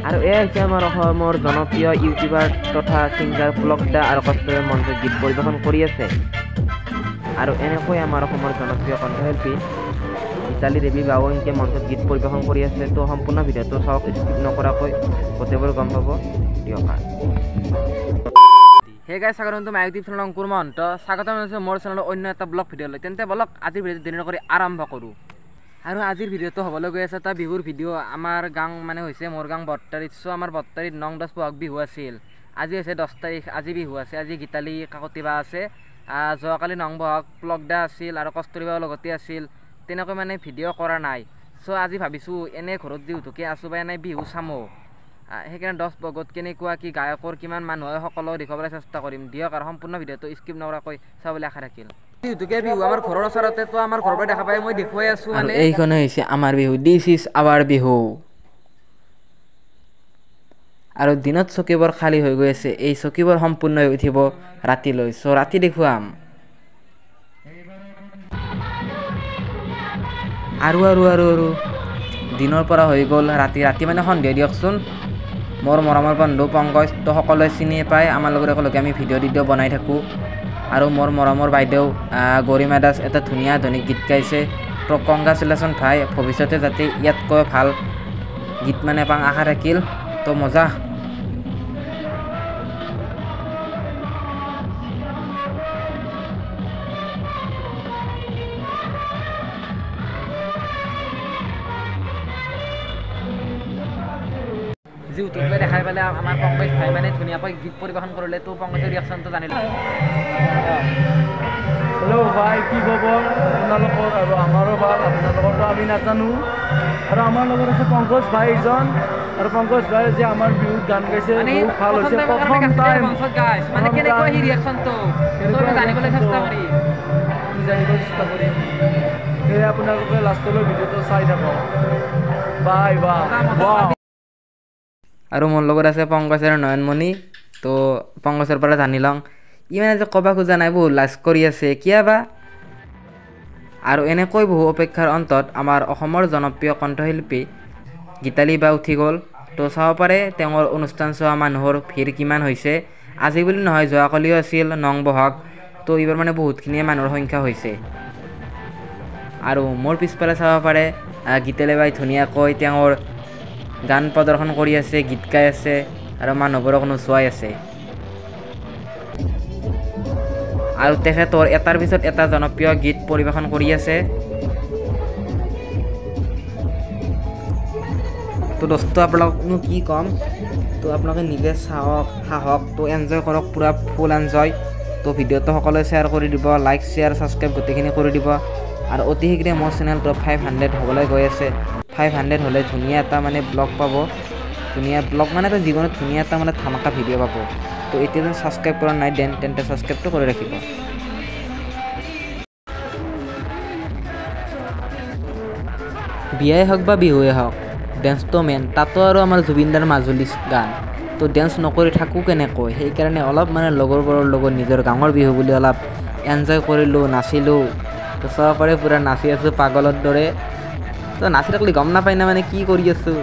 আৰু এয়া হৈছে আমাৰ অসমৰ জনপ্ৰিয় ইউটিউবাৰ তথা ছিংগাৰ পুলক দা আৰু কষ্টৰে মঞ্চত গীত পৰিৱেশন কৰি আছে। আৰু এনেকৈ আমাৰ অসমৰ জনপ্ৰিয় কণ্ঠশিল্পী গীতালি দেৱী বাবুৱে মঞ্চত গীত পৰিৱেশন কৰি আছে। তো সম্পূৰ্ণ ভিডিঅ'টো চাওক, স্কিপ নকৰাকৈ গোটেইবোৰ গম পাব দিয়ক। হে গাইজ, স্বাগতম তোমাৰ ইউটিউব চেনেল অংকুৰ মহন্ত। স্বাগতম জনাইছোঁ মোৰ চেনেলৰ অন্য এটা ব্লগ ভিডিঅ'লৈ। তেন্তে বলক আজিৰ ভিডিঅ'টো দেৰি নকৰি আৰম্ভ কৰোঁ। আৰু আজিৰ ভিডিঅ'টো হ'বলৈ গৈ আছে এটা বিহুৰ ভিডিঅ'। আমাৰ গাঁও মানে হৈছে মোৰ গাঁও বট্টাৰিত। চ' আমাৰ বট্টাৰিত 9-10 বহাগ বিহু আছিল। আজি হৈছে 10 তাৰিখ, আজি বিহু আছে। আজি গীতালি কাকতি বা আছে। যোৱাকালি 9 বহাগ পুলক দা আছিল আৰু কষ্টুৰি বাও লগতে আছিল। তেনেকৈ মানে ভিডিঅ' কৰা নাই। চ' আজি ভাবিছোঁ এনে ঘৰত যিহেতুকে আছোঁ বা এনেই বিহু চামো, সেইকাৰণে 10 বহাগত কেনেকুৱা কি গায়কৰ কিমান মানুহ হয় সকলো দেখুৱাবলৈ চেষ্টা কৰিম দিয়ক। আৰু সম্পূৰ্ণ ভিডিঅ'টো স্কিপ নকৰাকৈ চাবলৈ আশা ৰাখিল। যিহেতুকে বিহু আমাৰ ঘৰৰ ওচৰতে, তো আমাৰ ঘৰৰ পৰা দেখা পাই মই দেখুৱাই আছোঁ। মানে এইখনে হৈছে আমাৰ Bihu, this is our Bihu. আৰু দিনত চকীবোৰ খালী হৈ গৈ আছে, এই চকীবোৰ সম্পূৰ্ণ হৈ উঠিব ৰাতিলৈ। চ' ৰাতি দেখুৱাম। আৰু দিনৰ পৰা হৈ গ'ল ৰাতি। ৰাতি মানে সন্ধিয়া দিয়কচোন। মোৰ মৰমৰ বন্ধু পংকজ, তো সকলোৱে চিনিয়ে পায়। আমাৰ লগত একেলগে আমি ভিডিঅ' বনাই থাকোঁ। আৰু মোৰ মৰমৰ বাইদেউ গৰিমা দাস এটা ধুনীয়া আধুনিক গীত গাইছে। তো কংগ্ৰেচুলেশ্যন ভাই, ভৱিষ্যতে যাতে ইয়াতকৈ ভাল গীত মানে পাং আশা থাকিল। তো মজা। যিহেতুকে দেখাই পালে আমাৰ পংকজ ভাই মানে ধুনীয়াকৈ গীত পৰিৱেশন কৰিলে। তো পংকজৰ ৰিয়েকশ্যনটো জানিলোঁ। হেল্ল' ভাই, কি খবৰ আপোনালোকৰ? আৰু আমাৰো ভাল, আপোনালোকৰতো আমি নাজানো। আৰু আমাৰ লগত আছে পংকজ ভাই এজন। আৰু পংকজ ভাই যে আমাৰ বিহুত গান গাইছে, বহুত ভাল হৈছে। প্ৰথম টাইম মানে কেনেকৈ সি ৰিয়েকশ্যনটো জানিবলৈ চেষ্টা কৰিম। সেয়ে আপোনালোকে লাষ্টলৈ ভিডিঅ'টো চাই থাকক। Bye bye. আৰু মোৰ লগত আছে পংকজ আৰু নয়নমণি। তো পংকজৰ পৰা জানি লওঁ, ই মানে যে ক'ব খোজা নাই, বহুত লাজ কৰি আছে কিয় বা। আৰু এনেকৈ বহু অপেক্ষাৰ অন্তত আমাৰ অসমৰ জনপ্ৰিয় কণ্ঠশিল্পী গীতালি বা উঠি গ'ল। তো চাব পাৰে তেওঁৰ অনুষ্ঠান চোৱা মানুহৰ ভিৰ কিমান হৈছে। আজি বুলি নহয়, যোৱাকালিও আছিল 9 বহাগ। তো এইবাৰ মানে বহুতখিনিয়ে মানুহৰ সংখ্যা হৈছে। আৰু মোৰ পিছফালে চাব পাৰে গীতালি বাই ধুনীয়াকৈ তেওঁৰ গান প্ৰদৰ্শন কৰি আছে, গীত গাই আছে আৰু মানুহবোৰক নোচোৱাই আছে। আৰু তেখেতৰ এটাৰ পিছত এটা জনপ্ৰিয় গীত পৰিৱেশন কৰি আছে। তো দোস্ত আপোনালোকনো কি ক'ম, তো আপোনালোকে নিজে চাওক, সাহক, তো এনজয় কৰক, পূৰা ফুল এনজয়। তো ভিডিঅ'টো সকলোৱে শ্বেয়াৰ কৰি দিব, লাইক শ্বেয়াৰ ছাবস্ক্ৰাইব গোটেইখিনি কৰি দিব। আৰু অতি শীঘ্ৰে মোৰ চেনেলটো 500 হ'বলৈ গৈ আছে। 500 হ'লে ধুনীয়া এটা মানে ব্লগ পাব। ধুনীয়া ব্লগ মানে এটা জীৱনত ধুনীয়া এটা মানে ধামাকা ভিডিঅ' পাব। তো এতিয়া যেন ছাবস্ক্ৰাইব কৰা নাই তেন্তে ছাবস্ক্ৰাইবটো কৰি ৰাখিব। বিয়াই হওক বা বিহুৱে হওক, ডেন্সটো মেইন। তাতো আৰু আমাৰ জুবিনদাৰ মাজুলী গান। তো ডেন্স নকৰি থাকোঁ কেনেকৈ, সেইকাৰণে অলপ মানে লগৰবোৰৰ লগত নিজৰ গাঁৱৰ বিহু বুলি অলপ এনজয় কৰিলোঁ, নাচিলোঁ। তো চাব পাৰে পূৰা নাচি আছোঁ পাগলৰ দৰে। তো নাচি থাকিলে গম নাপায় না মানে কি কৰি আছোঁ।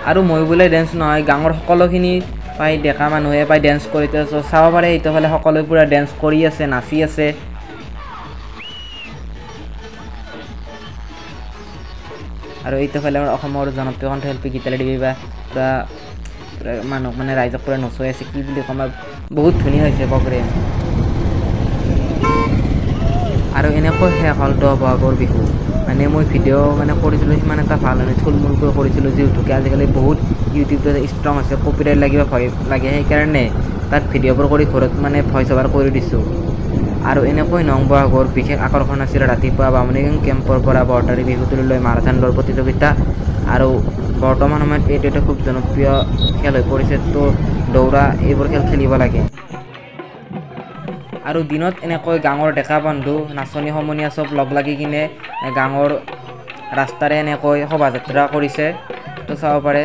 আৰু মই বোলে ডেন্স নহয়, গাঁৱৰ সকলোখিনি পাই ডেকা মানুহে পাই ডেন্স কৰি চাব পাৰে। এইটো ফালে সকলোৱে পূৰা ডেন্স কৰি আছে, নাচি আছে। আৰু এইটো ফালে আমাৰ অসমৰ জনপ্ৰিয় কণ্ঠশিল্পী গীতালি দেৱী বা পূৰা মানুহক মানে ৰাইজক পূৰা নচুৱাই আছে। কি বুলি ক'ম, বহুত ধুনীয়া হৈছে প্ৰগ্ৰেম। আৰু এনেকৈ শেষ হ'ল 10 বহাগৰ বিহু। মানে মই ভিডিঅ' মানে কৰিছিলোঁ সিমান এটা ভাল মানে থুলমূলকৈ কৰিছিলোঁ। যিহেতুকে আজিকালি বহুত ইউটিউবত ষ্ট্ৰং আছে, কপিৰাইট লাগিব ভয় লাগে। সেইকাৰণে তাত ভিডিঅ'বোৰ কৰি ঘৰত মানে ভইচ অভাৰ কৰি দিছোঁ। আৰু এনেকৈ 9 বহাগৰ বিশেষ আকৰ্ষণ আছিল ৰাতিপুৱা বামুণীগাং কেম্পৰ পৰা বৰতাৰী বিহুতলিলৈ মাৰাথান দৌৰ প্ৰতিযোগিতা। আৰু বৰ্তমান সময়ত এইটো এটা খুব জনপ্ৰিয় খেল হৈ পৰিছে। তো দৌৰা এইবোৰ খেল খেলিব লাগে। আৰু দিনত এনেকৈ গাঁৱৰ ডেকা বন্ধু নাচনী সমনীয়া চব লগ লাগি কিনে গাঁৱৰ ৰাস্তাৰে এনেকৈ শোভাযাত্ৰা কৰিছে। তো চাব পাৰে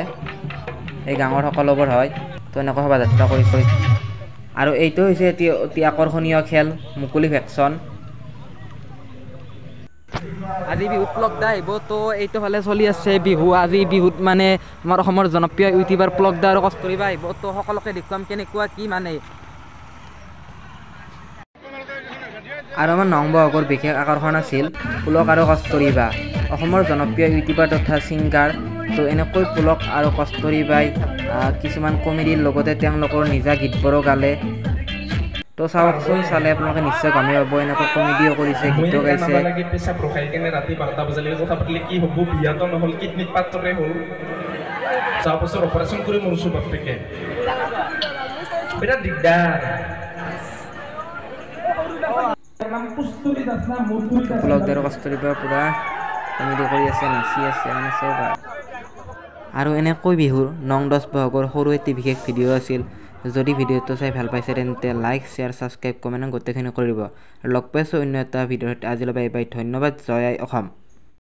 এই গাঁৱৰ সকলোবোৰ হয়। তো এনেকৈ শোভাযাত্ৰা কৰিছে। আৰু এইটো হৈছে অতি আকৰ্ষণীয় খেল, মুকলি ভেকশ্যন। আজি বিহুত প্লগদা আহিব তো এইটো ফালে চলি আছে বিহু আজি বিহুত মানে আমাৰ অসমৰ জনপ্ৰিয় ইউটিউবাৰ প্লগদা আৰু কষ্টুৰি বা আহিব তো সকলোকে দেখুৱাম কেনেকুৱা কি মানে আৰু আমাৰ নংবহগৰ বিশেষ আকৰ্ষণ আছিল পুলক আৰু কষ্টুৰি বা অসমৰ জনপ্ৰিয় ইউটিউবাৰ তথা ছিংগাৰ তো এনেকৈ পুলক আৰু কষ্টুৰি বাই কিছুমান কমেডিৰ লগতে তেওঁলোকৰ নিজা গীতবোৰো গালে তো চাওকচোন চালে আপোনালোকে নিশ্চয় গমেই পাব এনেকৈ কমেডিও কৰিছে গীতো গাইছে পেচাব ৰখাই কেনে ৰাতি 12টা বজালৈকে কথা পাতিলে কি হ'ব বিয়াতো নহ'ল কিডনিত পাত্ৰৰে হ'ল যোৱা বছৰ অপাৰেশ্যন কৰি মৰিছোঁ বাপেকে বিৰাট দিগদাৰ পুলক আৰু কষ্টুৰি বাই পুৰা কমেডি কৰি আছে নাচি আছে মানে চব আৰু এনেকৈ বিহুৰ 9-10 বহাগৰ সৰু এটি বিশেষ ভিডিঅ' আছিল যদি ভিডিঅ'টো চাই ভাল পাইছে তেন্তে লাইক শ্বেয়াৰ ছাবস্ক্ৰাইব কমেণ্ট গোটেইখিনি কৰিব লগ পাইছোঁ অন্য এটা ভিডিঅ'ত আজিলৈ বাই বাই ধন্যবাদ জয় আই অসম।